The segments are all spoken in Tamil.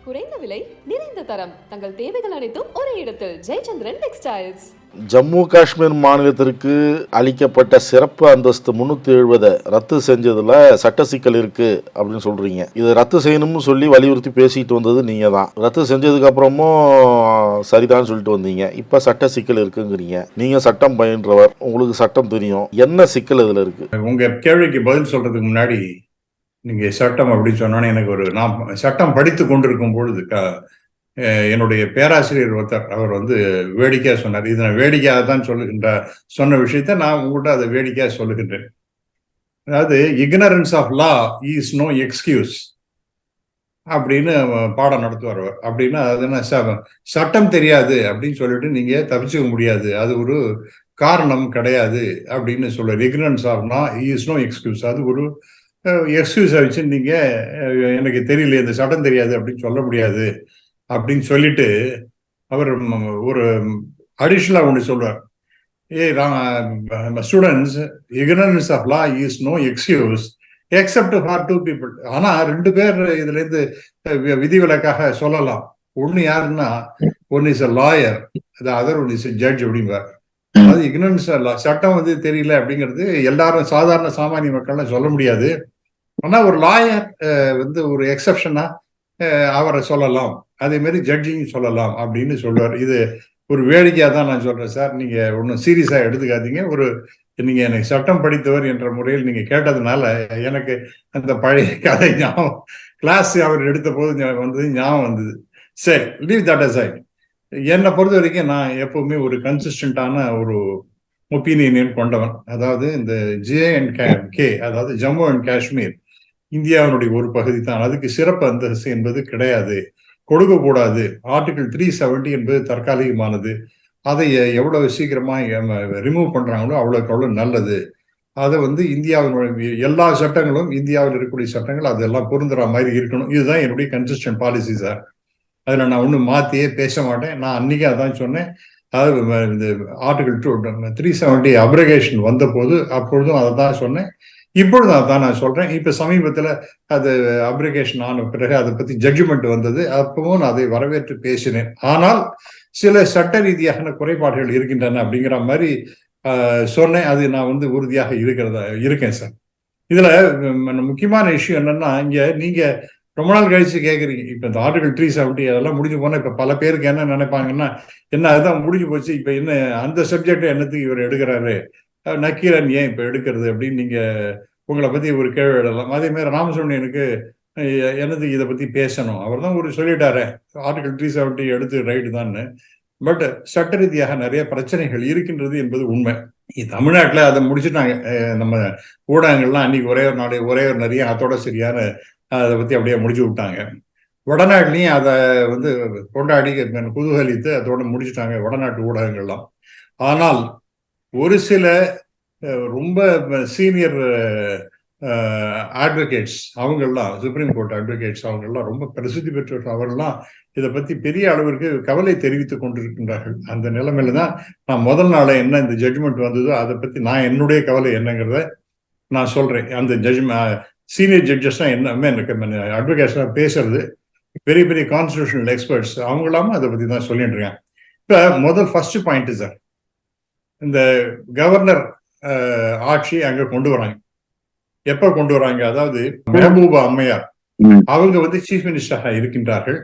குறைந்த விலை, நிறைந்த தரம். தங்கள் தேவைகள் அனைத்தும் ஒரே இடத்தில். ஜெயச்சந்திரன் டெக்ஸ்டைல்ஸ். ஜம்மு காஷ்மீர் மாநிலத்திற்கு அளிக்கப்பட்ட சிறப்பு அந்தஸ்து 370 ரத்து செஞ்சதுல சட்ட சிக்கல் இருக்கு அப்படின்னு சொல்றீங்க. இதை ரத்து செய்யணும்னு சொல்லி வலியுறுத்தி பேசிட்டு வந்தது நீங்க தான். ரத்து செஞ்சதுக்கு அப்புறமும் சரிதான் சொல்லிட்டு வந்தீங்க. இப்ப சட்ட சிக்கல் இருக்குங்கிறீங்க. நீங்க சட்டம் பயின்றவர், உங்களுக்கு சட்டம் தெரியும். என்ன சிக்கல் இதுல இருக்கு? உங்க கேள்விக்கு பதில் சொல்றதுக்கு முன்னாடி நீங்க சட்டம் அப்படின்னு சொன்னோன்னே எனக்கு நான் சட்டம் படித்து கொண்டிருக்கும் பொழுது என்னுடைய பேராசிரியர் ஒருத்தர் அவர் வேடிக்கையா சொன்னார். இது நான் வேடிக்கையாக தான் சொன்ன விஷயத்த நான் உங்கள்கிட்ட அதை வேடிக்கையாக சொல்லுகின்றேன். அதாவது ignorance of law is no excuse அப்படின்னு பாடம் நடத்துவார் அவர். அப்படின்னா அது என்ன, சட்டம் தெரியாது அப்படின்னு சொல்லிட்டு நீங்க தப்பிச்சுக்க முடியாது, அது ஒரு காரணம் கிடையாது அப்படின்னு சொல்றாரு. Ignorance of law is no excuse, அது ஒரு எக்ஸ்கியூஸை வச்சு நீங்க எனக்கு தெரியல, இந்த சட்டம் தெரியாது அப்படின்னு சொல்ல முடியாது அப்படின்னு சொல்லிட்டு அவர் ஒரு அடிஷனலா ஒன்று சொல்றார். Students, ignorance of law is no excuse except for 2 people. ஆனா 2 பேர் இதுல இருந்து விதிவிலக்காக சொல்லலாம். ஒண்ணு யாருன்னா, one is a lawyer, other one is judge அப்படிம்பார். அதாவது இக்னரன்ஸ் சட்டம் தெரியல அப்படிங்கிறது எல்லாரும் சாதாரண சாமானிய மக்கள்லாம் சொல்ல முடியாது. ஆனா ஒரு லாயர் ஒரு எக்ஸப்ஷனா அவரை சொல்லலாம், அதே மாதிரி ஜட்ஜிங் சொல்லலாம் அப்படின்னு சொல்லுவார். இது ஒரு வேடிக்கையா தான் நான் சொல்றேன் சார், நீங்க ஒன்றும் சீரியஸா எடுத்துக்காதீங்க. நீங்க எனக்கு சட்டம் படித்தவர் என்ற முறையில் நீங்க கேட்டதுனால எனக்கு அந்த பழைய கதை ஞாபகம், கிளாஸ் அவர் எடுத்த போது ஞாபகம் வந்தது. சரி, லீவ் தட் அசைட். என்னை பொறுத்த வரைக்கும் நான் எப்பவுமே ஒரு கன்சிஸ்டன்டான ஒரு ஒப்பீனியன் கொண்டவன். அதாவது இந்த JNK, அதாவது ஜம்மு அண்ட் காஷ்மீர் இந்தியாவினுடைய ஒரு பகுதி தான். அதுக்கு சிறப்பு அந்தஸ்து என்பது கிடையாது, கொடுக்கக்கூடாது. ஆர்டிகிள் 370 என்பது தற்காலிகமானது. அதை எவ்வளவு சீக்கிரமா ரிமூவ் பண்றாங்களோ அவ்வளவுக்கு அவ்வளவு நல்லது. அதை இந்தியாவினுடைய எல்லா சட்டங்களும், இந்தியாவில் இருக்கக்கூடிய சட்டங்கள் அதெல்லாம் பொருந்துற மாதிரி இருக்கணும். இதுதான் என்னுடைய கன்சிஸ்டன்ட் பாலிசி சார். அதுல நான் ஒன்றும் மாத்தியே பேச மாட்டேன். நான் அன்னைக்கு அதான் சொன்னேன். அதாவது இந்த ஆர்டிகிள் 370 அப்ரகேஷன் வந்த போது அப்பொழுதும் அதை தான் சொன்னேன், இப்பொழுதும் அதான் நான் சொல்றேன். இப்ப சமீபத்துல அது அப்ரகேஷன் ஆன பிறகு அதை பத்தி ஜட்ஜ்மெண்ட் வந்தது, அப்பவும் நான் அதை வரவேற்று பேசினேன். ஆனால் சில சட்ட ரீதியான குறைபாடுகள் இருக்கின்றன அப்படிங்கிற மாதிரி சொன்னேன். அது நான் உறுதியாக இருக்கேன் சார். இதுல முக்கியமான விஷயம் என்னன்னா, இங்க நீங்க ரொம்ப நாள் கழிச்சு கேட்குறீங்க. இப்ப இந்த ஆர்டிகல் 370 அதெல்லாம் முடிஞ்சு போனா இப்ப பல பேருக்கு என்ன நினைப்பாங்கன்னா, என்ன அதுதான் முடிஞ்சு போச்சு, இப்ப என்ன அந்த சப்ஜெக்ட் என்னத்துக்கு இவர் எடுக்கிறாரு, நக்கீரன் ஏன் இப்ப எடுக்கிறது அப்படின்னு நீங்க உங்களை பத்தி ஒரு கேள்வி எழுதலாம். அதே மாதிரி ராமசுப்ரமணியனுக்கு என்னதுக்கு இதை பத்தி பேசணும், அவர் தான் சொல்லிட்டாரு ஆர்டிகல் 370 எடுத்து ரைட்டு தான்னு. பட் சட்ட ரீதியாக நிறைய பிரச்சனைகள் இருக்கின்றது என்பது உண்மை. தமிழ்நாட்டுல அதை முடிச்சுட்டாங்க. நம்ம ஊடகங்கள்லாம் அன்னைக்கு ஒரே ஒரு நிறைய அதோட சரியான அதை பத்தி அப்படியே முடிச்சு விட்டாங்க. வடநாட்டிலையும் அதை கொண்டாடி குதூகலித்து அதோட முடிச்சுட்டாங்க வடநாட்டு ஊடகங்கள்லாம். ஆனால் ஒரு சில ரொம்ப சீனியர் அட்வொகேட்ஸ், அவங்கெல்லாம் சுப்ரீம் கோர்ட் அட்வொகேட்ஸ், அவங்கெல்லாம் ரொம்ப பிரசித்தி பெற்றவர்கள், அவர்கள்லாம் இதை பத்தி பெரிய அளவிற்கு கவலை தெரிவித்துக் கொண்டிருக்கின்றார்கள். அந்த நிலைமையில தான் நான் முதல் நாள என்ன இந்த ஜட்ஜ்மெண்ட் வந்ததோ அதை பத்தி நான் என்னுடைய கவலை என்னங்கிறத நான் சொல்றேன். அந்த சீனியர் ஜட்ஜஸ்லாம் என்ன எனக்கு அட்வொகேட்ஸ்லாம் பேசுறது பெரிய பெரிய கான்ஸ்டிடியூஷனல் எக்ஸ்பர்ட்ஸ், அவங்களாம அதை பத்தி தான் சொல்லிட்டு இருக்காங்க. இப்ப ஃபர்ஸ்ட் பாயிண்ட் சார், இந்த கவர்னர் ஆட்சி அங்க கொண்டு வராங்க. எப்ப கொண்டு வராங்க? அதாவது மெஹபூபா அம்மையார் அவங்க சீஃப் மினிஸ்டராக இருக்கின்றார்கள்.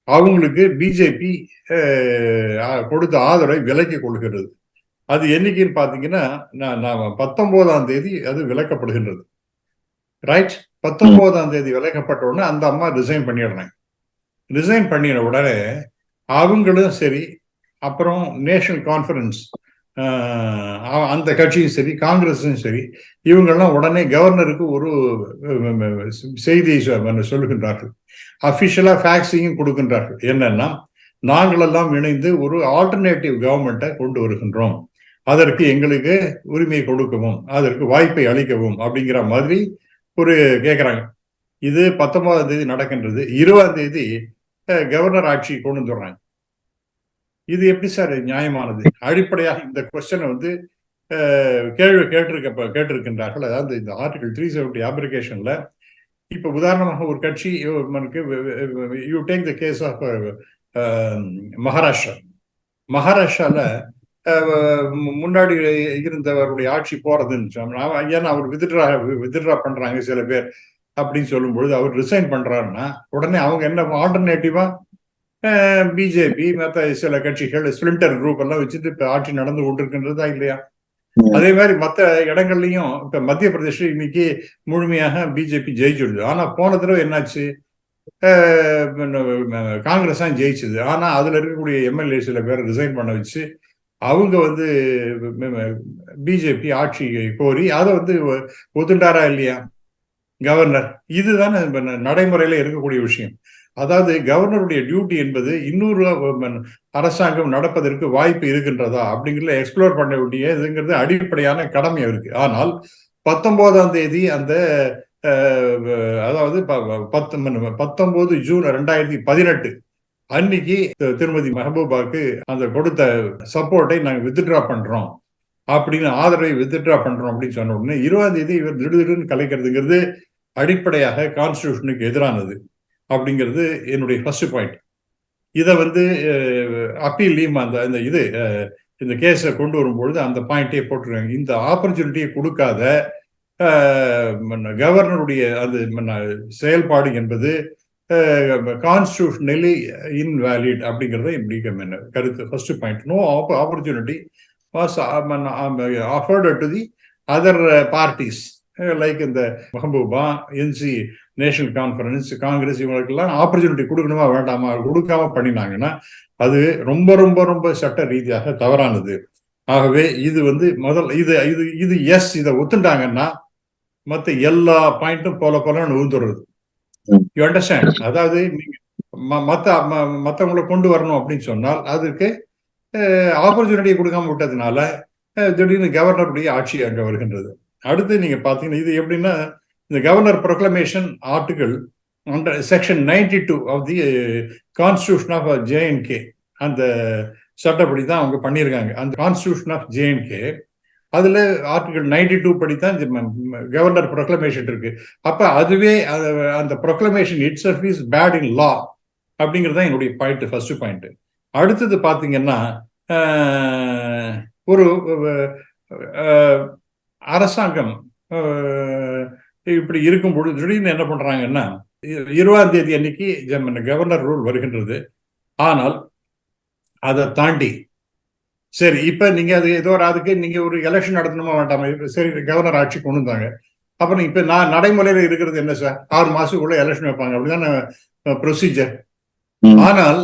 அவங்களுக்கு பிஜேபி கொடுத்த ஆதரவை விலக்கிக் கொள்கிறது. அது என்னைக்குன்னு பாத்தீங்கன்னா 19ஆம் தேதி அது விலக்கப்படுகின்றது. ரைட், 19ஆம் தேதி விலக்கப்பட்ட உடனே அந்த அம்மா ரிசைன் பண்ணிடுறாங்க. ரிசைன் பண்ணின உடனே அவங்களும் சரி, அப்புறம் நேஷனல் கான்ஃபரன்ஸ் அந்த கட்சியும் சரி, காங்கிரஸும் சரி, இவங்கெல்லாம் உடனே கவர்னருக்கு ஒரு செய்தியை சொல்லுகின்றார்கள். அபிஷியலா ஃபேக்ஸையும் கொடுக்கின்றார்கள். என்னன்னா, நாங்களெல்லாம் இணைந்து ஒரு ஆல்டர்னேட்டிவ் கவர்மெண்ட்டை கொண்டு வருகின்றோம், அதற்கு எங்களுக்கு உரிமை கொடுக்கவும் அதற்கு வாய்ப்பை அளிக்கவும் அப்படிங்கிற மாதிரி ஒரு கேட்குறாங்க. இது 19ஆம் தேதி நடக்கின்றது. 20ஆம் தேதி கவர்னர் ஆட்சி கொண்டு வந்துடுறாங்க. இது எப்படி சார் நியாயமானது? அடிப்படையாக இந்த கொஸ்டினை கேள்வி கேட்டிருக்கின்றார்கள். அதாவது இந்த ஆர்டிகல் 370 அப்ளிகேஷன்ல இப்ப உதாரணமாக ஒரு கட்சி you take the case of மகாராஷ்டிரால முன்னாடி இருந்தவருடைய ஆட்சி போறதுன்னு சொன்னா, ஏன்னா அவர் வித்ட்ரா பண்றாங்க சில பேர் அப்படின்னு சொல்லும் பொழுது அவர் ரிசைன் பண்றாருன்னா உடனே அவங்க என்ன ஆல்டர்னேட்டிவா பிஜேபி மற்ற சில கட்சிகள் ஸ்பிளிண்டர் குரூப் எல்லாம் வச்சுட்டு இப்ப ஆட்சி நடந்து கொண்டிருக்கின்றதா இல்லையா? அதே மாதிரி மற்ற இடங்கள்லயும் இப்ப மத்திய பிரதேசம் இன்னைக்கு முழுமையாக பிஜேபி ஜெயிச்சுடுது. ஆனா போன தடவை என்னாச்சு, காங்கிரஸ் தான் ஜெயிச்சது. ஆனா அதுல இருக்கக்கூடிய எம்எல்ஏ சில பேர் ரிசைன் பண்ண வச்சு அவங்க பிஜேபி ஆட்சி கோரி அதை ஒத்துண்டாரா இல்லையா கவர்னர்? இதுதானே நடைமுறையில இருக்கக்கூடிய விஷயம். அதாவது கவர்னருடைய டியூட்டி என்பது இன்னொரு அரசாங்கம் நடப்பதற்கு வாய்ப்பு இருக்கின்றதா அப்படிங்கிறத எக்ஸ்ப்ளோர் பண்ண வேண்டிய இதுங்கிறது அடிப்படையான கடமை இருக்கு. ஆனால் 19ஆம் தேதி அந்த அதாவது 19 ஜூன் 2018 அன்னைக்கு திருமதி மெஹபூபாக்கு அந்த கொடுத்த சப்போர்ட்டை நாங்கள் வித்ட்ரா பண்றோம் அப்படின்னு, ஆதரவை வித்ட்ரா பண்றோம் அப்படின்னு சொன்ன உடனே 20ஆம் தேதி இவர் திடீர்னு கலைக்கிறதுங்கிறது அடிப்படையாக கான்ஸ்டிடியூஷனுக்கு எதிரானது அப்படிங்கிறது என்னுடைய ஃபர்ஸ்ட் பாயிண்ட். இதை அப்பீல்லையும் அந்த இந்த கேஸை கொண்டு வரும்பொழுது அந்த பாயிண்டே போட்டிருக்காங்க. இந்த ஆப்பர்ச்சுனிட்டியை கொடுக்காத கவர்னருடைய அது செயல்பாடு என்பது கான்ஸ்டிடியூஷனலி இன்வேலிட் அப்படிங்கிறத இப்படி கருத்து. First point, no opportunity was offered to the other parties like இந்த மெஹபூபா, என்சி, நேஷனல் கான்ஃபரன்ஸ், காங்கிரஸ், இவங்களுக்கெல்லாம் ஆப்பர்ச்சுனிட்டி கொடுக்கணுமா வேண்டாமா, கொடுக்காம பண்ணினாங்கன்னா அது ரொம்ப ரொம்ப ரொம்ப சட்ட ரீதியாக தவறானது. ஆகவே இது முதல் இது எஸ், இதை ஒத்துட்டாங்கன்னா மற்ற எல்லா பாயிண்ட்டும் போல உந்துடுறது. You understand? அதாவது நீங்க மற்றவங்களை கொண்டு வரணும் அப்படின்னு சொன்னால் அதுக்கு ஆப்பர்ச்சுனிட்டியை கொடுக்காம விட்டதுனால திடீர்னு கவர்னருடைய ஆட்சி அங்க வருகின்றது. அடுத்து நீங்க பாத்தீங்கன்னா இது எப்படின்னா, இந்த governor proclamation article under section 92 of the constitution of J and K, அந்த சட்டப்படி தான் அவங்க பண்ணியிருக்காங்க. அந்த கான்ஸ்டிடியூஷன் ஆஃப் ஜேஎன்கே அதுல ஆர்டிகல் 92 படித்தான் கவர்னர் ப்ரொக்ளமேஷன் இருக்கு. அப்ப அதுவே அந்த proclamation itself is bad in law அப்படிங்கிறது தான் என்னுடைய பாயிண்ட், ஃபர்ஸ்ட் பாயிண்ட். அடுத்தது பாத்தீங்கன்னா, ஒரு அரசாங்கம் இப்படி இருக்கும் பொழுது திடீர்னு என்ன பண்றாங்கன்னா, 20ஆம் தேதி அன்னைக்கு கவர்னர் ரூல் வருகின்றது. ஆனால் அதை தாண்டி சரி இப்ப நீங்க அது ஏதோ அதுக்கு நீங்க ஒரு எலெக்ஷன் நடத்தணுமா வேண்டாமா, சரி கவர்னர் ஆட்சி கொண்டு வந்தாங்க. அப்புறம் இப்ப நான் நடைமுறையில இருக்கிறது என்ன சார், 6 மாசத்துக்குள்ள எலெக்ஷன் வைப்பாங்க, அப்படிதான ப்ரொசீஜர். ஆனால்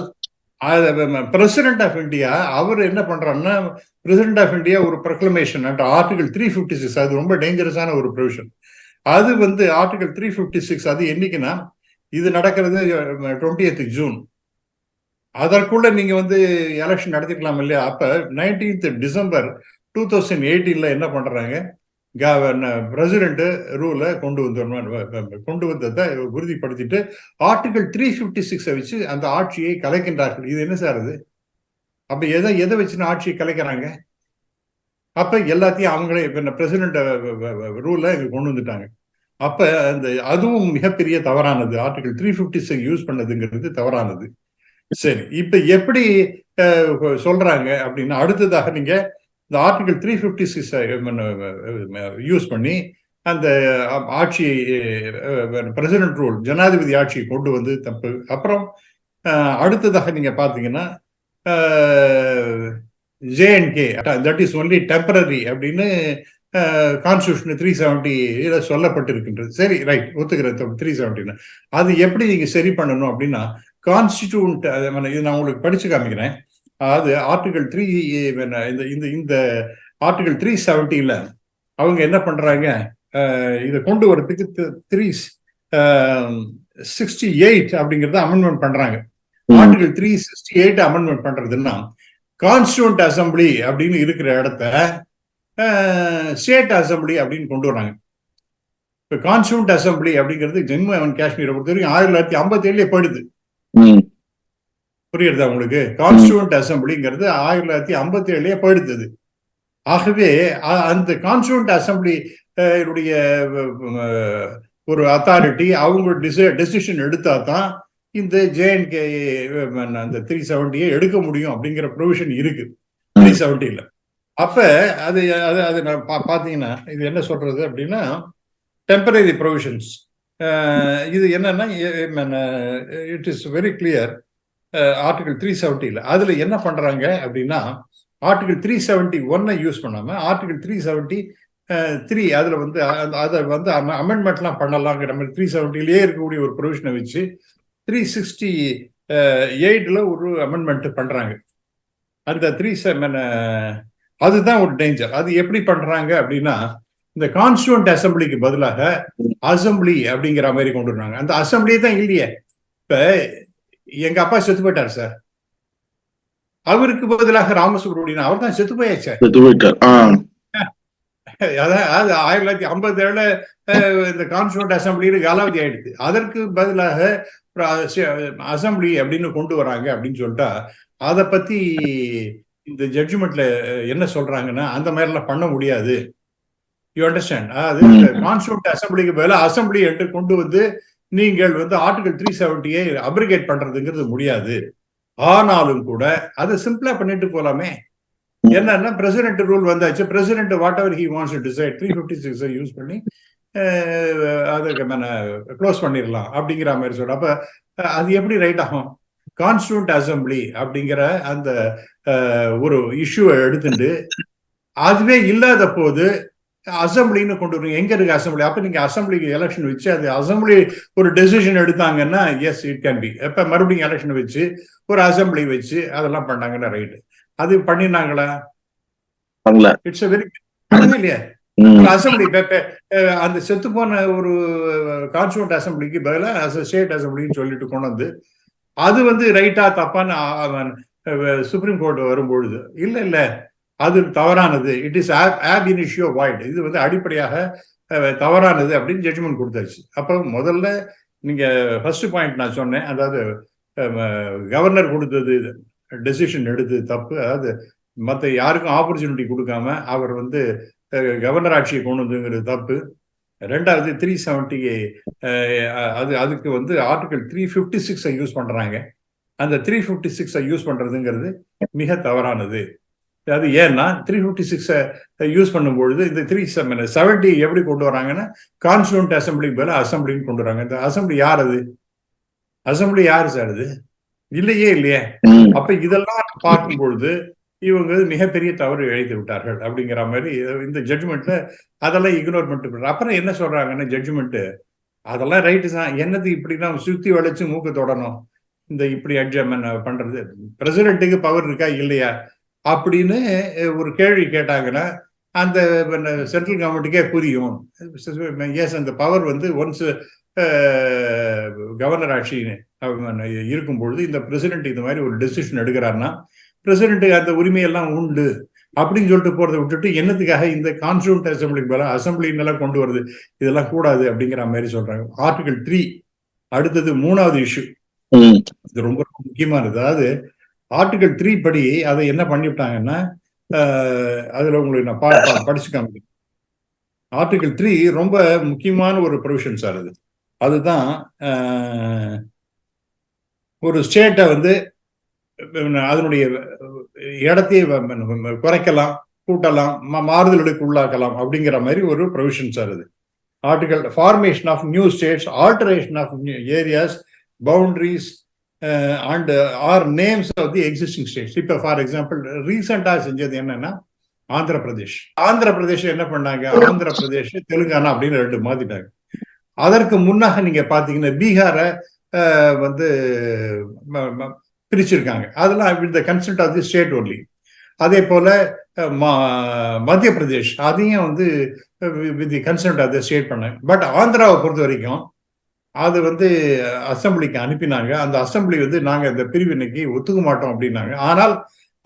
பிரசிடென்ட் ஆஃப் இந்தியா அவர் என்ன பண்றாருன்னா, பிரசிடென்ட் ஆஃப் இந்தியா ஒரு ப்ரொக்ளமேஷன் ஆர்டிகல் 356, அது ரொம்ப டேஞ்சரஸான ஒரு ப்ரொவிஷன். அது ஆர்டிகல் 356 அது என்னைக்குன்னா, இது நடக்கிறது 20th ஜூன். அதற்குள்ள நீங்க எலெக்ஷன் நடத்திக்கலாம் இல்லையா? அப்ப 19th டிசம்பர் 2018 என்ன பண்றாங்க, பிரசிடென்ட் ரூலை கொண்டு வந்ததை உறுதிப்படுத்திட்டு ஆர்டிகல் 356 வச்சு அந்த ஆட்சியை கலைக்கின்றார்கள். இது என்ன சார் அது? அப்ப எதை வச்சுன்னு ஆட்சியை கலைக்கிறாங்க? அப்ப எல்லாத்தையும் அவங்களே பிரசிடென்ட் ரூலை கொண்டு வந்துட்டாங்க. அப்ப அதுவும் மிகப்பெரிய தவறானது. ஆர்டிகல் 356 யூஸ் பண்ணதுங்கிறது தவறானது. சரி, இப்ப எப்படி சொல்றாங்க அப்படின்னா, அடுத்ததாக நீங்க இந்த ஆர்டிகல் 356 யூஸ் பண்ணி அந்த ஆட்சியை பிரசிடென்ட் ரூல், ஜனாதிபதி ஆட்சியை கொண்டு வந்து தப்பு. அப்புறம் அடுத்ததாக நீங்க பாத்தீங்கன்னா JNK that is only temporary அப்படின்னு கான்ஸ்டிடியூஷன் 370 சொல்லப்பட்டிருக்கின்றது. சரி, ரைட், ஒத்துக்கிறேன் 370. அது எப்படி நீங்க சரி பண்ணணும் அப்படின்னா, கான்ஸ்டிடியூண்ட் இது நான் உங்களுக்கு படிச்சு காமிக்கிறேன். அதாவது ஆர்டிகல் 3 இந்த ஆர்டிகல் 370 அவங்க என்ன பண்றாங்க, இதை கொண்டு வரதுக்கு 368 அப்படிங்கறத அமெண்ட்மெண்ட் பண்றாங்க. ஆர்டிகல் 368 அமெண்ட்மெண்ட் பண்றதுன்னா, கான்ஸ்டிடியூண்ட் அசம்பிளி அப்படின்னு இருக்கிற இடத்த ஸ்டேட் அசம்பிளி அப்படின்னு கொண்டு வராங்க. இப்ப கான்ஸ்டிடியூண்ட் அசம்பிளி அப்படிங்கிறது ஜம்மு அண்ட் காஷ்மீரை பொறுத்த வரைக்கும் 1957 போயிடுது. புரியுறதா உங்களுக்கு? கான்ஸ்டிடியூண்ட் அசம்பிளிங்கிறது 1957 போயிடுது. ஆகவே அந்த கான்ஸ்டிடியூண்ட் அசம்பிளி ஒரு அத்தாரிட்டி அவங்க டெசிஷன் எடுத்தா தான் இந்த JNK அந்த 370 எடுக்க முடியும் அப்படிங்கிற ப்ரொவிஷன் இருக்கு 370ல. அப்ப அது அது அது பாத்தீங்கன்னா இது என்ன சொல்றது அப்படின்னா டெம்பரரி ப்ரொவிஷன்ஸ். இது என்னன்னா it is very clear. Article 370ல அதுல என்ன பண்றாங்க அப்படின்னா ஆர்டிகல் 371 யூஸ் பண்ணாம ஆர்டிகல் 373 அதுல வந்து அதை வந்து அமெண்ட்மெண்ட்லாம் பண்ணலாங்கிற மாதிரி 370லயே இருக்கக்கூடிய ஒரு ப்ரொவிஷனை வச்சு 368ல ஒரு அமெண்ட்மெண்ட் பண்றாங்க. அந்த 37 அதுதான் ஒரு டேஞ்சர். அது எப்படி பண்றாங்க அப்படின்னா இந்த கான்ஸ்டியூண்ட் அசம்பிளிக்கு பதிலாக அசம்பிளி அப்படிங்கிற மாதிரி கொண்டு வர்றாங்க. அந்த அசம்பிளி தான் இல்லையே. இப்ப எங்க அப்பா செத்து போயிட்டார் சார், அவருக்கு பதிலாக ராமசுப்ரமணியன் அவர் தான் செத்து போயாச்சு. அதாவது 1957 இந்த கான்ஸ்டியூண்ட் அசம்பிளியில காலாவதி ஆயிடுது. அதற்கு பதிலாக அசம்பிளி அப்படின்னு கொண்டு வராங்க அப்படின்னு சொல்லிட்டா அதை பத்தி இந்த ஜட்ஜ்மெண்ட்ல என்ன சொல்றாங்கன்னா அந்த மாதிரி எல்லாம் பண்ண முடியாது. You understand? அதாவது கான்ஸ்டியூண்ட் அசம்பிளிக்கு பதிலா அசம்பிளி என்று கொண்டு வந்து நீங்கள் வந்து ஆர்டிகல் 370 அப்ரிகேட் பண்றதுங்கிறது முடியாது. ஆனாலும் கூட அதை சிம்பிளா பண்ணிட்டு போலாமே. என்னன்னா பிரசிடென்ட் ரூல் வந்தாச்சு, president what ever he wants to decide 356 use பண்ணி அதுக்கு க்ளோஸ் பண்ணிடலாம் அப்படிங்கிற மாதிரி சொல்ற. அப்ப அது எப்படி ரைட் ஆகும்? கான்ஸ்டியூண்ட் அசம்பிளி அப்படிங்கிற அந்த ஒரு இஷ்யூவை எடுத்துட்டு அதுவே இல்லாத போது அசம்பிளின்னு கொண்டு வருவீங்க. எங்க இருக்கு அசம்பிளி? அப்ப நீங்க அசம்பிளிக்கு எலெக்ஷன் வச்சு அது அசம்பிளி ஒரு டெசிஷன் எடுத்தாங்கன்னா எஸ் இட் கேன் பி. எப்ப மறுபடியும் எலெக்ஷன் வச்சு ஒரு அசம்பிளி வச்சு அதெல்லாம் பண்ணாங்கன்னா ரைட்டு. அது பண்ணினாங்களா? இட்ஸ் வெரி இல்லையா அசம்பிளி. அந்த செத்து போன ஒரு கான்ஸ்டியூண்ட் அசம்பிளிக்கு பதிலாக ஸ்டேட் அசம்பிளின்னு சொல்லிட்டு கொண்டு வந்து அது வந்து ரைட்டா தப்பான்னு சுப்ரீம் கோர்ட் வரும்பொழுது இல்ல இல்ல அது தவறானது, it is ab initio void, இது வந்து அடிப்படையாக தவறானது அப்படின்னு ஜட்ஜ்மெண்ட் கொடுத்தாச்சு. அப்போ முதல்ல நீங்க ஃபர்ஸ்ட் பாயிண்ட் நான் சொன்னேன், அதாவது கவர்னர் கொடுத்தது டெசிஷன் எடுத்தது தப்பு. அதாவது மற்ற யாருக்கும் ஆப்பர்ச்சுனிட்டி கொடுக்காம அவர் வந்து கவர்னர் ஆட்சியை கொண்டு வந்துங்கிறது தப்பு. ரெண்டாவது 370 அதுக்கு வந்து ஆர்டிகல் 356 யூஸ் பண்றாங்க. அந்த 356 யூஸ் பண்றதுங்கிறது மிக தவறானது. அது ஏன்னா 356 யூஸ் பண்ணும்பொழுது இந்த 370 எப்படி கொண்டு வராங்கன்னா கான்ஸ்டியூண்ட் அசம்பிளிக்கு பதிலாக அசம்பிளின்னு கொண்டு வராங்க. இந்த அசம்பிளி யார்? அது அசம்பிளி யாரு சார்? அது இல்லையே இல்லையே. அப்ப இதெல்லாம் பார்க்கும் பொழுது இவங்க மிகப்பெரிய தவறு இழைத்து விட்டார்கள் அப்படிங்கிற மாதிரி இந்த ஜட்ஜ்மெண்ட்ல அதெல்லாம் இக்னோர் பண்ணிட்டு. அப்புறம் என்ன சொல்றாங்கன்னா ஜட்ஜ்மெண்ட் அதெல்லாம் ரைட்டு தான், என்னது இப்படின்னா சுத்தி வளைச்சு மூக்கு தொடணும், இந்த இப்படி அட்ஜமெண்ட் பண்றது பிரசிடென்ட்டுக்கு பவர் இருக்கா இல்லையா அப்படின்னு ஒரு கேள்வி கேட்டாங்கன்னா அந்த சென்ட்ரல் கவர்மெண்ட்டுக்கே புரியும். எஸ், அந்த பவர் வந்து ஒன்ஸ் கவர்னர் ஆட்சி இருக்கும் பொழுது இந்த பிரசிடென்ட் இந்த மாதிரி ஒரு டெசிஷன் எடுக்கிறாருன்னா பிரசிடென்ட்டுக்கு அந்த உரிமையெல்லாம் உண்டு அப்படின்னு சொல்லிட்டு போறதை விட்டுட்டு என்னத்துக்காக இந்த கான்ஸ்டியூண்ட் அசம்பிளிக்கு மேல அசம்பிளின்னெல்லாம் கொண்டு வருது, இதெல்லாம் கூடாது அப்படிங்கிற மாதிரி சொல்றாங்க. ஆர்டிகல் 3 அடுத்தது 3வது இஷ்யூ, இது ரொம்ப முக்கியமானது. அதாவது ஆர்டிகல் 3 படி அதை என்ன பண்ணிவிட்டாங்கன்னா அதுல உங்களுக்கு நான் படிச்சு காமிக்கிறேன். ஆர்டிகல் 3 ரொம்ப முக்கியமான ஒரு ப்ரொவிஷன் சார். அதுதான் ஒரு ஸ்டேட்டை வந்து அதனுடைய இடத்தையே குறைக்கலாம், கூட்டலாம், மாறுதலுக்கு உள்ளாக்கலாம் அப்படிங்கிற மாதிரி ஒரு ப்ரொவிஷன் சார். அது article formation of new states, alteration of areas, boundaries and or names of the existing states. இப்போ ஃபார் எக்ஸாம்பிள் ரீசெண்டா செஞ்சது என்னன்னா ஆந்திர பிரதேஷ் என்ன பண்ணாங்க, ஆந்திர பிரதேஷ் தெலுங்கானா அப்படின்னு 2 மாத்திட்டாங்க. அதற்கு முன்னாக நீங்க பாத்தீங்கன்னா பீகாரை வந்து பிரிச்சிருக்காங்க, அதெல்லாம் with the consent of the state only. அதே போல மத்திய பிரதேஷ் அதையும் வந்து with the consent of the state பண்ணாங்க. பட் ஆந்திராவை பொறுத்த வரைக்கும் அது வந்து அசம்பிளிக்கு அனுப்பினாங்க. அந்த அசம்பிளி வந்து நாங்க இந்த பிரிவினைக்கு ஒத்துக்க மாட்டோம் அப்படின்னாங்க. ஆனால்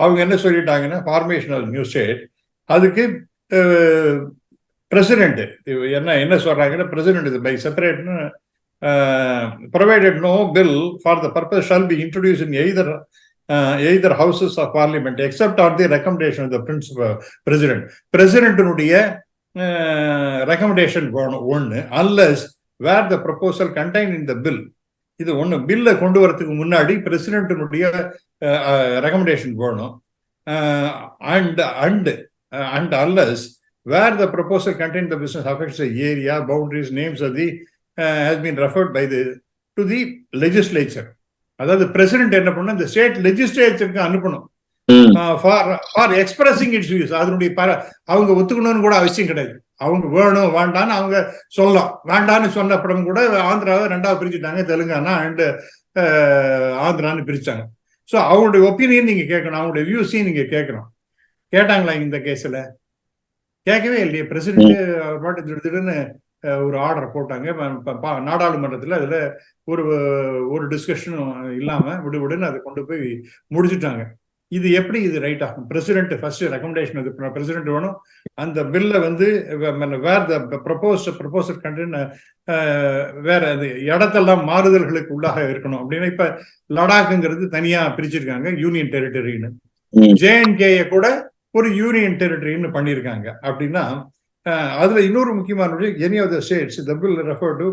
அவங்க என்ன சொல்லிட்டாங்கன்னா ஃபார்மேஷன் ஆஃப் நியூ ஸ்டேட் அதுக்கு பிரசிடென்ட் என்ன சொல்றாங்கன்னா பிரசிடென்ட் பை செப்பரேட்னு provided no bill for the purpose shall be introduced in either houses of parliament except on the recommendation of the president. பிரசிடென்ட்னுடைய ரெக்கமெண்டேஷன் ஒன்று, unless where the proposal contain in the bill. இது ஒண்ணு, பில்ல கொண்டு வரதுக்கு முன்னாடி பிரசிடென்டினுடைய ரெக்கமெண்டேஷன் வேணும். And and and unless where the proposal contains the business affects the area, boundaries, names of the has been referred by the to the legislature. அதாவது பிரசிடென்ட் என்ன பண்ணணும், இந்த ஸ்டேட் லெஜிஸ்லேச்சருக்கு அனுப்பணும் ஃபார் எக்ஸ்பிரஸிங் இட்ஸ் வியூஸ். அதனுடைய அவங்க ஒத்துக்கணும்னு கூட அவசியம் கிடையாது. அவங்க வேணும் வேண்டான்னு அவங்க சொல்லலாம். வேண்டான்னு சொன்ன படம் கூட ஆந்திராவை 2ஆவது பிரிச்சுட்டாங்க, தெலுங்கானா அண்ட் ஆந்திரான்னு பிரிச்சாங்க. ஸோ அவங்களுடைய ஒப்பீனியன் நீங்க கேட்கணும், அவங்களுடைய வியூஸையும் நீங்க கேட்கணும். கேட்டாங்களா இந்த கேஸ்ல? கேட்கவே இல்லையே. பிரசிடென்ட் அவர் பாட்டு திடீர்னு ஒரு ஆர்டர் போட்டாங்க நாடாளுமன்றத்தில். அதுல ஒரு டிஸ்கஷனும் இல்லாம விடுவிடுன்னு அதை கொண்டு போய் முடிச்சுட்டாங்க. இது எப்படி இது ரைட் ஆகும்? பிரசிடென்ட் ஃபர்ஸ்ட் ரெக்கமெண்டேஷன் பிரசிடென்ட் வேணும். அந்த பில்ல வந்து வேற ப்ரொபோசல் கண்டென்ட் வேற இடத்தெல்லாம் மாறுதல்களுக்கு உள்ளாக இருக்கணும் அப்படின்னு. இப்ப லடாக்குங்கிறது தனியா பிரிச்சிருக்காங்க யூனியன் டெரிட்டரின்னு. JNK கூட ஒரு யூனியன் டெரிட்டரின்னு பண்ணியிருக்காங்க. அப்படின்னா அதுல இன்னொரு முக்கியமான any of the states the bill refer to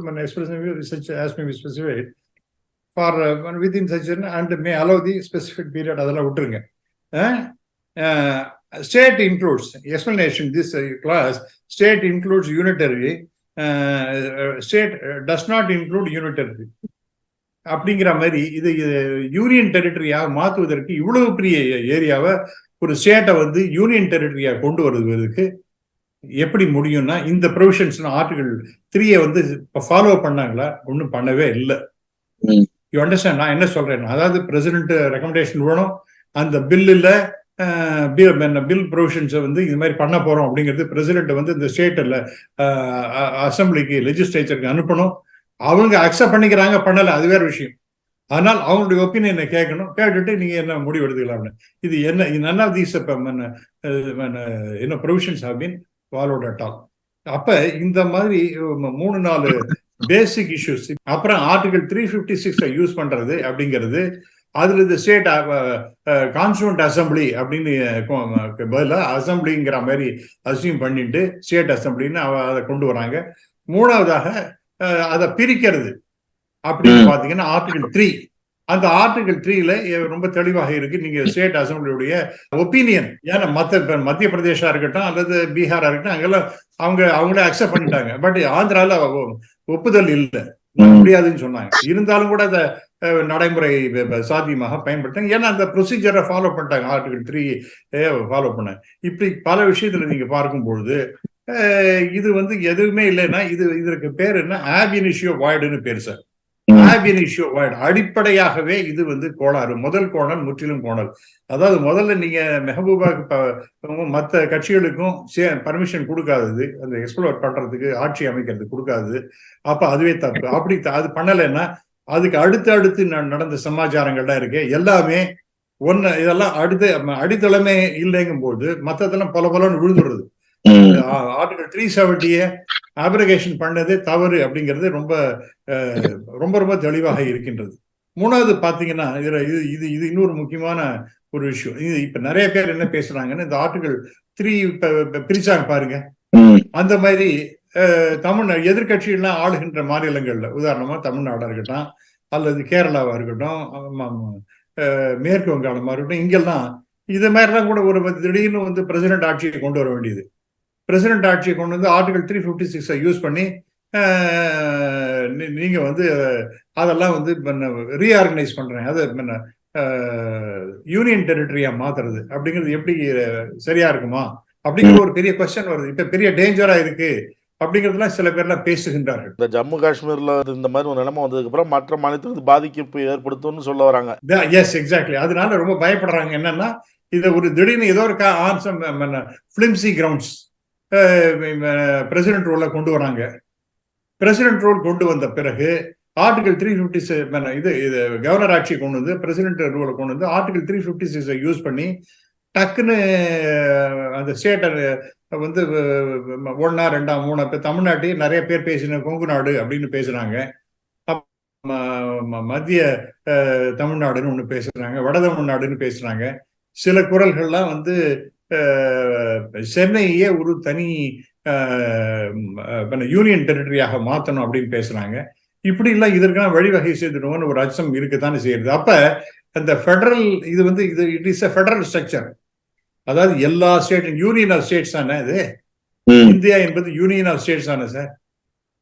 as may be specified for within such and may allow the specific period. அதெல்லாம் விட்டுருங்க. State includes explanation this class. State includes unitary, state does not include unitary அப்படிங்கிற மாதிரி இது யூனியன் டெரிட்டரியாக மாற்றுவதற்கு இவ்வளவு பெரிய ஏரியாவை ஒரு ஸ்டேட்டை வந்து யூனியன் டெரிட்டரியா கொண்டு வருவதற்கு எப்படி முடியும்னா இந்த ப்ரொவிஷன்ஸ் ஆர்டிகல் 3 வந்து ஃபாலோ பண்ணாங்களா? ஒன்றும் பண்ணவே இல்லை. யூ அண்டர்ஸ்டாண்ட் நான் என்ன சொல்றேன்? அதாவது பிரசிடென்ட் ரெக்கமெண்டேஷன் வேணும். அந்த பில்லுல பில் ப்ரொவிஷன்ஸை வந்து இது மாதிரி பண்ண போறோம் அப்படிங்கிறது பிரசிடென்ட் வந்து இந்த ஸ்டேட்ல அசம்பிளிக்கு லெஜிஸ்லேச்சருக்கு அனுப்பணும். அவங்க அக்செப்ட் பண்ணிக்கிறாங்க, பண்ணல, அது வேற விஷயம். ஆனால் அவங்களுடைய ஒப்பீனியனை கேட்கணும். கேட்டுட்டு நீங்க என்ன முடிவு எடுத்துக்கலாம்னு. இது என்ன none of these provisions have been followed at all. அப்ப இந்த மாதிரி 3-4 பேசிக் இஷ்யூஸ். அப்புறம் ஆர்டிகல் 356 யூஸ் பண்றது அப்படிங்கிறது, அதுல இந்த ஸ்டேட் கான்ஸ்டியூண்ட் அசம்பிளி அப்படின்னு பதிலா அசம்பிளிங்கிற மாதிரி அசியூம் பண்ணிட்டு ஸ்டேட் அசம்பிளின்னு அதை கொண்டு வராங்க. மூணாவதாக அதை பிரிக்கிறது அப்படின்னு பாத்தீங்கன்னா ஆர்டிகல் 3. அந்த ஆர்டிகல் 3ல ரொம்ப தெளிவாக இருக்கு. நீங்க ஸ்டேட் அசம்பிளியுடைய ஒப்பீனியன், ஏன்னா மத்திய பிரதேசா இருக்கட்டும் அல்லது பீகாரா இருக்கட்டும், அங்கெல்லாம் அவங்களே அக்செப்ட் பண்ணிட்டாங்க. பட் ஆந்திரால ஒப்புதல் இல்லை, முடியாதுன்னு சொன்னாங்க. இருந்தாலும் கூட அந்த நடைமுறை சாத்தியமாக பயன்படுத்தாங்க. ஏன்னா அந்த ப்ரொசீஜரை ஃபாலோ பண்ணிட்டாங்க, ஆர்டிகல் 3 ஃபாலோ பண்ணாங்க. இப்படி பல விஷயத்துல நீங்க பார்க்கும்பொழுது இது வந்து எதுவுமே இல்லைன்னா இதற்கு பேர் என்ன, ஆப் இனிஷியோ வாய்டுன்னு பேரு சார். ஆப் இனிஷியோ வாய்டு அடிப்படையாகவே இது வந்து கோளாறு. முதல் கோணல் முற்றிலும் கோணல். அதாவது முதல்ல நீங்க மெஹபூபாக்கு மற்ற கட்சிகளுக்கும் பர்மிஷன் கொடுக்காதது, அந்த எக்ஸ்ப்ளோர் பண்றதுக்கு ஆட்சி அமைக்கிறதுக்கு கொடுக்காதது. அப்ப அதுவே தப்பு. அப்படி அது பண்ணலைன்னா அதுக்கு அடுத்து நடந்த சமாச்சாரங்கள்லாம் இருக்கு எல்லாமே ஒன்னு. இதெல்லாம் அடித்தளமே இல்லைங்கும் போது மற்றதெல்லாம் பலன்னு விழுந்துடுறது. ஆர்டிகல் 370 ஆப்ரிகேஷன் பண்ணது தவறு அப்படிங்கிறது ரொம்ப ரொம்ப ரொம்ப தெளிவாக இருக்கின்றது. மூணாவது பாத்தீங்கன்னா இது இன்னொரு முக்கியமான ஒரு விஷயம். இது இப்ப நிறைய பேர் என்ன பேசுறாங்கன்னு, இந்த ஆர்டிகல் 3 பிரிச்சாங்க பாருங்க. அந்த மாதிரி எதிர்கட்சிகள்லாம் ஆளுகின்ற மாநிலங்கள்ல, உதாரணமா தமிழ்நாடா இருக்கட்டும் அல்லது கேரளாவா இருக்கட்டும், மேற்கு வங்காளமா இருக்கட்டும், இங்கெல்லாம் இது மாதிரிலாம் கூட ஒரு திடீர்னு வந்து பிரசிடென்ட் ஆட்சியை கொண்டு வர வேண்டியது. பிரசிடென்ட் ஆட்சியை கொண்டு வந்து ஆர்டிகல் 356 யூஸ் பண்ணி நீங்க வந்து அதெல்லாம் வந்து ரீஆர்கனைஸ் பண்றேன், அது யூனியன் டெரிட்டரியா மாத்துறது அப்படிங்கிறது எப்படி சரியா இருக்குமா அப்படிங்கிற ஒரு பெரிய கொஸ்டின் வருது. இப்ப பெரிய டேஞ்சரா இருக்கு அப்படிங்கிறதுலாம் சில பேர்லாம் பேசுகின்றார்கள். இந்த ஜம்மு காஷ்மீர்ல இந்த மாதிரி ஒரு நிலைமை வந்ததுக்கு அப்புறம் மற்ற மாநிலத்துக்கு பாதிப்பு ஏற்படுத்தும்னு சொல்ல வராங்க. Yes, exactly. அதனால ரொம்ப பயப்படுறாங்க. என்னன்னா இதை ஒரு திடீர்னு ஏதோ ஒரு ஃபிலிம்சி கிரவுண்ட்ஸ் பிரசிடென்ட் ரோல கொண்டு வராங்க. பிரசிடென்ட் ரோல் கொண்டு வந்த பிறகு ஆர்டிகல் 356 இது கவர்னர் ஆட்சி கொண்டு வந்து பிரசிடென்ட் ரூலை கொண்டு வந்து ஆர்டிகல் 356 யூஸ் பண்ணி டக்குன்னு அந்த ஸ்டேட்டை வந்து 1, 2, 3 இப்ப தமிழ்நாட்டையும் நிறைய பேர் பேசின கொங்கு நாடு அப்படின்னு பேசுறாங்க, மத்திய தமிழ்நாடுன்னு ஒண்ணு பேசுறாங்க, வட தமிழ்நாடுன்னு பேசுறாங்க. சில குரல்கள்லாம் வந்து சென்னையே ஒரு தனி யூனியன் டெரிட்டரியாக மாற்றணும் அப்படின்னு பேசுறாங்க. இப்படி எல்லாம் இதற்கெல்லாம் வழிவகை செய்துடுவோம்னு ஒரு அச்சம் இருக்குத்தானே செய்யுது. அப்ப அந்த ஃபெடரல் இது வந்து it is a federal structure, அதாவது எல்லா ஸ்டேட் யூனியன் ஆஃப் ஸ்டேட்ஸ் தானே இது. இந்தியா என்பது யூனியன் ஆஃப் ஸ்டேட்ஸ் தானே சார்.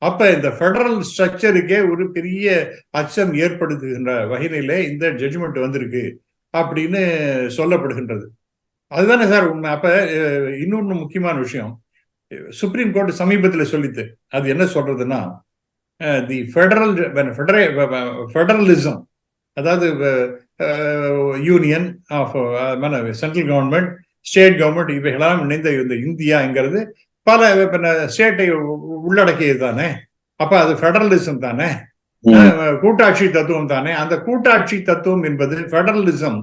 அப்ப இந்த ஃபெடரல் ஸ்ட்ரக்சருக்கே ஒரு பெரிய அச்சம் ஏற்படுத்துகின்ற வகையிலே இந்த ஜட்ஜ்மெண்ட் வந்திருக்கு அப்படின்னு சொல்லப்படுகின்றது. அதுதானே சார் உண்மை. அப்ப இன்னொன்னு முக்கியமான விஷயம் சுப்ரீம் கோர்ட் சமீபத்தில் சொல்லித்து. அது என்ன சொல்றதுன்னா, தி ஃபெடரலிசம், அதாவது union of central government, state government இவைகளாம் இணைந்த இந்த இந்தியாங்கிறது பல ஸ்டேட்டை உள்ளடக்கியது தானே. அப்ப அது ஃபெடரலிசம் தானே, கூட்டாட்சி தத்துவம் தானே. அந்த கூட்டாட்சி தத்துவம் என்பது federalism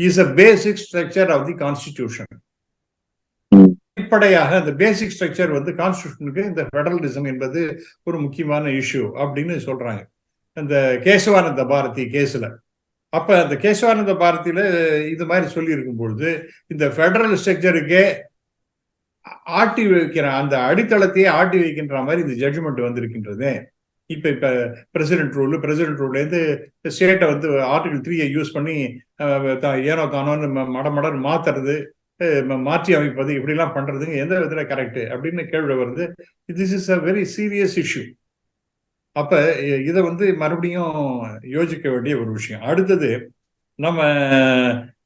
is a basic structure of the constitution. அடிப்படையாக அந்த பேசிக் ஸ்ட்ரக்சர் வந்து கான்ஸ்டிடியூஷனுக்கு இந்த ஃபெடரலிசம் என்பது ஒரு முக்கியமான இஷ்யூ அப்படின்னு சொல்றாங்க இந்த கேசவானந்த பாரதி கேஸ்ல. அப்ப அந்த கேசவானந்த பாரதியில இது மாதிரி சொல்லி இருக்கும் பொழுது இந்த ஃபெடரல் ஸ்ட்ரக்சருக்கே ஆட்டி வைக்கிற அந்த அடித்தளத்தையே ஆட்டி வைக்கின்ற மாதிரி இந்த ஜட்ஜ்மெண்ட் வந்திருக்கின்றது. இப்ப பிரசிடென்ட் ரூல்ல இருந்து ஸ்டேட்டை வந்து ஆர்டிகல் 3 யூஸ் பண்ணி ஏனோ தானோன்னு மடமடன்னு மாத்துறது, மாற்றி அமைப்பது, இப்படி எல்லாம் பண்றதுங்க எந்த விதத்துல கரெக்ட் அப்படின்னு கேள்வி வருது. This is a very serious issue. அப்ப இதை வந்து மறுபடியும் யோசிக்க வேண்டிய ஒரு விஷயம். அடுத்தது நம்ம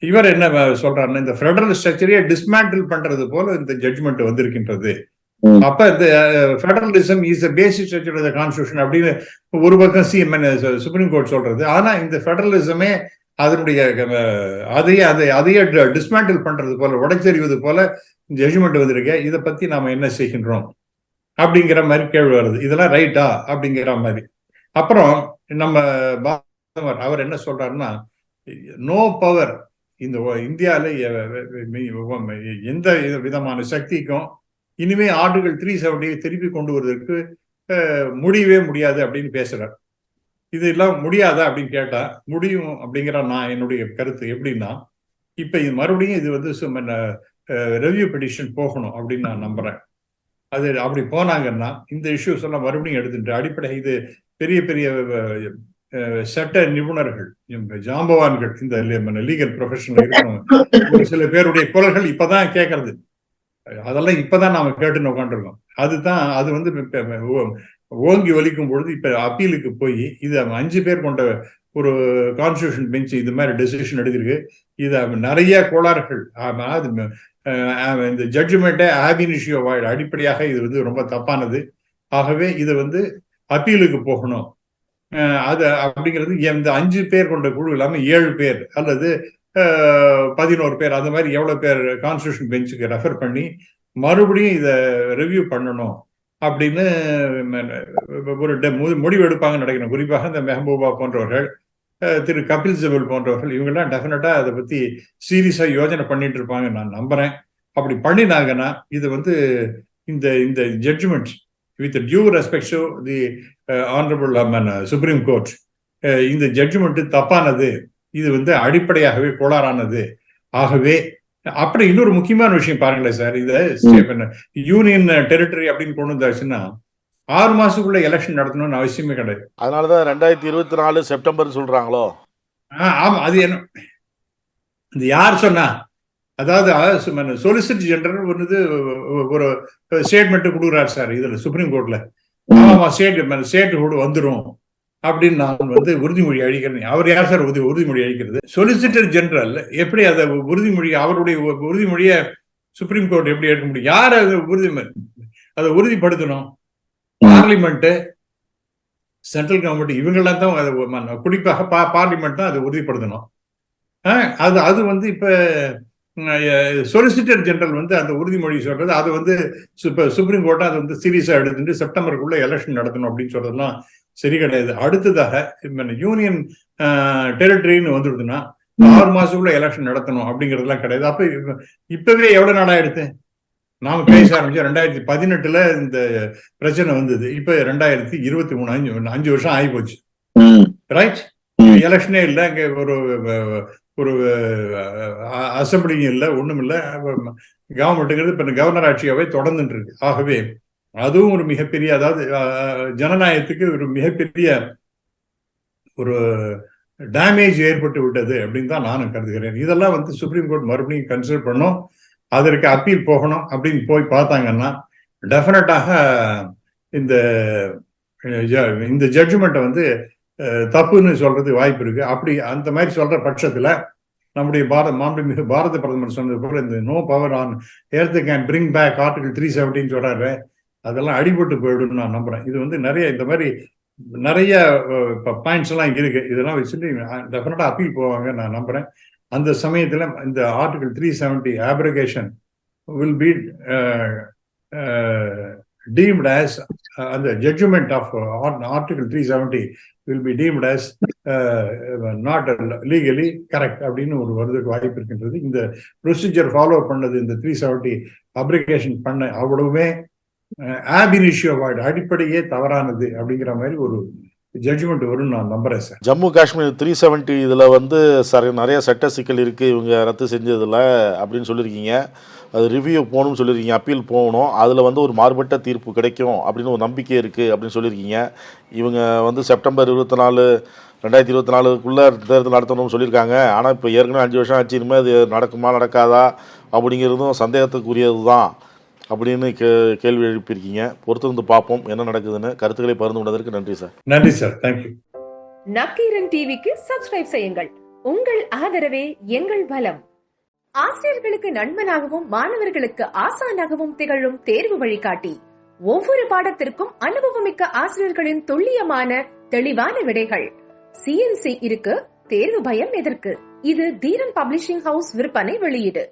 இவர் என்ன சொல்றாருன்னா, இந்த ஃபெடரல் ஸ்ட்ரக்சரையே டிஸ்மேண்டில் பண்றது போல இந்த ஜட்ஜ்மெண்ட் வந்திருக்கின்றது. அப்ப இந்த federalism is a basic structure of the constitution அப்படின்னு ஒரு பக்கம் சுப்ரீம் கோர்ட் சொல்றது. ஆனா இந்த ஃபெடரலிசமே அதனுடைய அதையே டிஸ்மேண்டில் பண்றது போல, உடைச்செறிவது போல ஜட்ஜ்மெண்ட் வந்திருக்க. இதை பத்தி நாம என்ன செய்கின்றோம் அப்படிங்கிற மாதிரி கேள்வி வருது. இதெல்லாம் ரைட்டா அப்படிங்கிற மாதிரி. அப்புறம் நம்ம அவர் என்ன சொல்றாருன்னா, நோ பவர் இந்த இந்தியாவில எந்த விதமான சக்திக்கும் இனிமே ஆர்டிகல் 370 திருப்பி கொண்டு வருவதற்கு முடியவே முடியாது அப்படின்னு பேசுறார். இது எல்லாம் முடியாதா அப்படின்னு கேட்டா முடியும் அப்படிங்கிற நான் என்னுடைய கருத்து. எப்படின்னா, இப்ப இது மறுபடியும் இது வந்து ரெவ்யூ பெட்டிஷன் போகணும் அப்படின்னு நான் நம்புறேன். அது அப்படி போனாங்கன்னா இந்த இஷ்யூஸ் எல்லாம் மறுபடியும் எடுத்துட்டு அடிப்படை இது பெரிய பெரிய சட்ட நிபுணர்கள், ஜாம்பவான்கள், இந்த லீகல் ப்ரொஃபஷன்ல இருக்கிறவங்க ஒரு சில பேருடைய குரல்கள் இப்பதான் கேட்கறது. அதெல்லாம் இப்பதான் நாம கேட்டுன்னு உட்காந்துருக்கோம். அது வந்து ஓங்கி ஒலிக்கும் பொழுது இப்ப அப்பீலுக்கு போய் இது 5 பேர் கொண்ட ஒரு கான்ஸ்டிடியூஷன் பெஞ்ச் இது மாதிரி டெசிஷன் எடுத்திருக்கு. இது நிறைய கோளாறுகள், இந்த ஜட்ஜ்மெண்ட்டே ஆபினிஷியோ வாய்டு, அடிப்படையாக இது வந்து ரொம்ப தப்பானது. ஆகவே இது வந்து அப்பீலுக்கு போகணும். அது அப்படிங்கிறது இந்த 5 பேர் கொண்ட குழு இல்லாம 7 பேர் அல்லது 11 பேர், அந்த மாதிரி எவ்வளவு பேர் கான்ஸ்டிடியூஷன் பெஞ்சுக்கு ரெஃபர் பண்ணி மறுபடியும் இதை ரிவ்யூ பண்ணணும் அப்படின்னு ஒரு முடிவு எடுப்பாங்க நினைக்கிறேன். குறிப்பாக இந்த மெஹபூபா போன்றவர்கள், திரு கபில் சிபல் போன்றவர்கள், இவங்கெல்லாம் டெஃபினட்டா அதை பத்தி சீரியஸா யோசனை பண்ணிட்டு இருப்பாங்க நான் நம்புறேன். அப்படி பண்ணினாங்கன்னா இது வந்து இந்த judgement with due respect to the honourable supreme court, இந்த ஜட்ஜ்மெண்ட் தப்பானது, இது வந்து அடிப்படையாகவே கோளாறானது. ஆகவே அப்படி இன்னொரு முக்கியமான விஷயம் பாருங்களேன் சார், இதை யூனியன் டெரிட்டரி அப்படின்னு கொண்டு வந்தாச்சுன்னா 6 மாசத்துக்குள்ள எலெக்ஷன் நடத்தணும்னு அவசியமே கிடையாது. அதனாலதான் 2024 செப்டம்பர் சொல்றாங்களோ. ஆமா, அது என்ன, இது யார் சொன்னா? அதாவது சொலிசிட்டர் ஜெனரல் வந்து ஒரு ஸ்டேட்மெண்ட் கொடுக்குறாரு சார் இதுல சுப்ரீம் கோர்ட்ல. ஆமா, ஸ்டேட் கூட வந்துடும் அப்படின்னு நான் வந்து உறுதிமொழி அளிக்கிறேன். அவர் யார் சார் உறுதிமொழி அளிக்கிறது? சொலிசிட்டர் ஜெனரல் எப்படி அதை உறுதிமொழி, அவருடைய உறுதிமொழியை சுப்ரீம் கோர்ட் எப்படி எடுக்க முடியும்? யார் அதை உறுதிப்படுத்தணும்? பார்லிமெண்ட், சென்ட்ரல் கவர்மெண்ட், இவங்கெல்லாம் தான், குறிப்பாக பார்லிமெண்ட் தான் அதை உறுதிப்படுத்தணும். அது வந்து இப்ப சொலிசிட்டர் ஜெனரல் வந்து அந்த உறுதிமொழி சொல்றது, அது வந்து சுப்ரீம் கோர்ட் அதை வந்து சீரியஸா எடுத்துட்டு செப்டம்பருக்குள்ள எலெக்ஷன் நடத்தணும் அப்படின்னு சொல்றதுலாம் சரி கிடையாது. அடுத்ததாக யூனியன் டெரிட்டரின்னு வந்துடுதுன்னா 6 மாசத்துக்குள்ள எலெக்ஷன் நடத்தணும் அப்படிங்கிறதுலாம் கிடையாது. அப்ப இப்பவே எவ்வளவு நாளா எடுத்து நாம பேச ஆரம்பிச்சோம்? 2018 இந்த பிரச்சனை வந்தது. இப்ப 2023, 5 வருஷம் ஆகி போச்சு. ரைட்? எலெக்ஷனே இல்லை, அங்கே ஒரு ஒரு அசம்பிளியும் இல்லை, ஒண்ணும் இல்லை. கவர்மெண்ட்டுங்கிறது இப்ப கவர்னர் ஆட்சியாவே தொடர்ந்துட்டு இருக்கு. ஆகவே அதுவும் ஒரு மிகப்பெரிய, அதாவது ஜனநாயகத்துக்கு ஒரு மிகப்பெரிய ஒரு டேமேஜ் ஏற்பட்டு விட்டது அப்படின்னு தான் நானும் கருதுகிறேன். இதெல்லாம் வந்து சுப்ரீம் கோர்ட் மறுபடியும் கன்சிடர் பண்ணும், அதற்கு அப்பீல் போகணும் அப்படின்னு போய் பார்த்தாங்கன்னா டெஃபினட்டாக இந்த இந்த ஜட்ஜ்மெண்ட்டை வந்து தப்புன்னு சொல்றது வாய்ப்பு இருக்கு. அப்படி அந்த மாதிரி சொல்ற பட்சத்துல நம்முடைய மாண்புமிகு பாரத பிரதமர் சொன்னது போல இந்த no power on earth can bring back article 370 சொல்றாரு, அதெல்லாம் அடிபட்டு போயிடும் நான் நம்புறேன். இது வந்து நிறைய இந்த மாதிரி நிறைய பாயிண்ட்ஸ் எல்லாம் இருக்கு, இதெல்லாம் வச்சுட்டு டெஃபினட்டா அப்பீல் போவாங்க நான் நம்புறேன். அந்த சமயத்துல இந்த article 370 abrogation will be deemed as the judgment of article 370 will be deemed as not legally correct அப்படின்னு ஒரு வருவதற்கு வாய்ப்பு இருக்கின்றது. இந்த ப்ரொசீஜர் ஃபாலோ பண்ணது, இந்த 370 அப்ளிகேஷன் பண்ண அவ்வளவுமே ab initio void, அடிப்படையே தவறானது அப்படிங்கிற மாதிரி ஒரு ஜட்ஜ்மெண்ட் வரும் நான் நம்புறேன் சார். ஜம்மு காஷ்மீர் 370 இதில் வந்து நிறைய சட்ட சிக்கல் இருக்குது இவங்க ரத்து செஞ்சதில் அப்படின்னு சொல்லியிருக்கீங்க. அது ரிவ்யூ போகணும்னு சொல்லியிருக்கீங்க, அப்பீல் போகணும், அதில் வந்து ஒரு மாறுபட்ட தீர்ப்பு கிடைக்கும் அப்படின்னு ஒரு நம்பிக்கை இருக்குது அப்படின்னு சொல்லியிருக்கீங்க. இவங்க வந்து செப்டம்பர் 24, 2024க்குள்ளே தேர்தல் நடத்தணும்னு சொல்லியிருக்காங்க. ஆனால் இப்போ ஏற்கனவே 5 வருஷம் ஆச்சு, இனிமேல் அது நடக்குமா நடக்காதா அப்படிங்கிறதும் சந்தேகத்துக்குரியது தான் அப்படின்னு கேள்வி எழுப்பியிருக்கீங்க. பொறுத்திருந்து பார்ப்போம் என்ன நடக்குதுன்னு. கருத்துக்களை பகிர்ந்து கொண்டதற்கு நன்றி சார். நன்றி சார், தேங்க்யூ. நக்கீரன் டிவிக்கு சப்ஸ்கிரைப் செய்யுங்கள். உங்கள் ஆதரவே எங்கள் பலம். ஆசிரியர்களுக்கு நண்பனாகவும் மாணவர்களுக்கு ஆசானாகவும் திகழும் தேர்வு வழிகாட்டி. ஒவ்வொரு பாடத்திற்கும் அனுபவமிக்க ஆசிரியர்களின் துல்லியமான தெளிவான விடைகள். CNC இருக்கு, தேர்வு பயம் எதற்கு? இது தீரன் பப்ளிஷிங் ஹவுஸ் விற்பனை வெளியீடு.